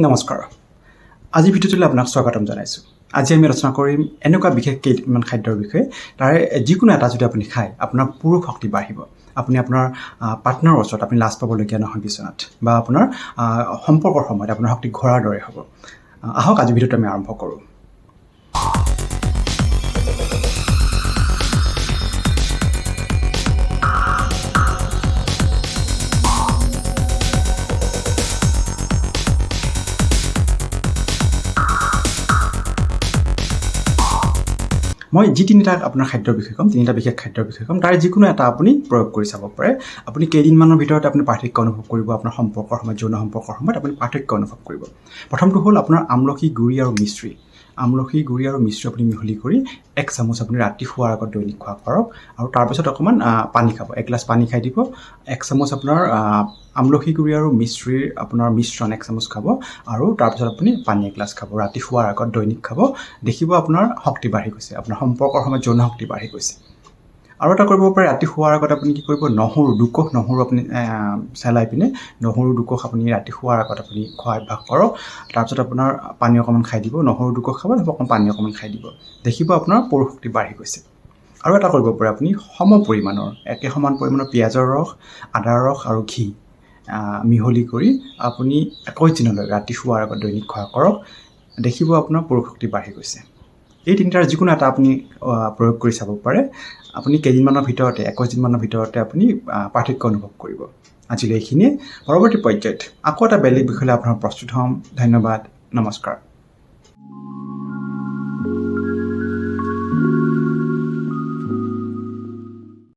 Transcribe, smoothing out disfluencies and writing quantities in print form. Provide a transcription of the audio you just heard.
নমস্কাৰ আজি ভিডিঅ'টোলৈ আপোনাক স্বাগতম জনাইছোঁ আজি আমি আলোচনা কৰিম এনেকুৱা বিশেষ কেইটামান খাদ্যৰ বিষয়ে তাৰে যিকোনো এটা যদি আপুনি খায় আপোনাৰ পুৰুষ শক্তি বাঢ়িব আপুনি আপোনাৰ পাৰ্টনাৰৰ ওচৰত আপুনি লাজ পাবলগীয়া নহয় বিচনাত বা আপোনাৰ সম্পৰ্কৰ সময়ত আপোনাৰ শক্তি ঘোৰাৰ দৰে হ'ব আহক আজি ভিডিঅ'টো আমি আৰম্ভ কৰোঁ মই যি তিনিটা আপোনাৰ খাদ্যৰ বিষয়ে ক'ম তিনিটা বিশেষ খাদ্যৰ বিষয়ে ক'ম তাৰে যিকোনো এটা আপুনি প্ৰয়োগ কৰি চাব পাৰে আপুনি কেইদিনমানৰ ভিতৰতে আপুনি পাৰ্থক্য অনুভৱ কৰিব আপোনাৰ সম্পৰ্কৰ সময়ত যৌন সম্পৰ্কৰ সময়ত আপুনি পাৰ্থক্য অনুভৱ কৰিব প্ৰথমটো হ'ল আপোনাৰ আমলখি গুড়ি আৰু মিশ্ৰি আমলখি গুড়ি আৰু মিশ্ৰি আপুনি মিহলি কৰি 1 চামুচ আপুনি ৰাতি শোৱাৰ আগত দৈনিক খোৱা কৰক আৰু তাৰপিছত অকণমান পানী খাব 1 গ্লাছ পানী খাই দিব 1 চামুচ আপোনাৰ আমলখি গুড়ি আৰু মিশ্ৰিৰ আপোনাৰ মিশ্ৰণ 1 চামুচ খাব আৰু তাৰপিছত আপুনি পানী 1 গ্লাছ খাব ৰাতি শোৱাৰ আগত দৈনিক খাব দেখিব আপোনাৰ শক্তি বাঢ়ি গৈছে আপোনাৰ সম্পৰ্কৰ সময়ত যৌন শক্তি বাঢ়ি গৈছে আৰু এটা কৰিব পাৰে ৰাতি শোৱাৰ আগত আপুনি কি কৰিব নহৰু দুকোষ নহৰু আপুনি চেলাই পিনে নহৰু দুকোষ আপুনি ৰাতি শোৱাৰ আগত আপুনি খোৱা অভ্যাস কৰক তাৰপিছত আপোনাৰ পানী অকণমান খাই দিব নহৰু দুকোষ খাব আৰু অকণমান পানী অকণমান খাই দিব দেখিব আপোনাৰ পুৰুষ শক্তি বাঢ়ি গৈছে আৰু এটা কৰিব পাৰে আপুনি সম পৰিমাণৰ একে সমান পৰিমাণৰ পিঁয়াজৰ ৰস আদাৰ ৰস আৰু ঘি মিহলি কৰি আপুনি 21 দিনলৈ ৰাতি শোৱাৰ আগত দৈনিক খোৱা কৰক দেখিব আপোনাৰ পুৰুষ শক্তি বাঢ়ি গৈছে এই তিনিটাৰ যিকোনো এটা আপুনি প্ৰয়োগ কৰি চাব পাৰে আপুনি কেইদিনমানৰ ভিতৰতে 21 দিনমানৰ ভিতৰতে আপুনি পাৰ্থক্য অনুভৱ কৰিব আজিলৈ এইখিনিয়ে পৰৱৰ্তী পৰ্যায়ত আকৌ এটা বেলেগ বিষয়লৈ আপোনাৰ প্ৰস্তুত হ'ম ধন্যবাদ নমস্কাৰ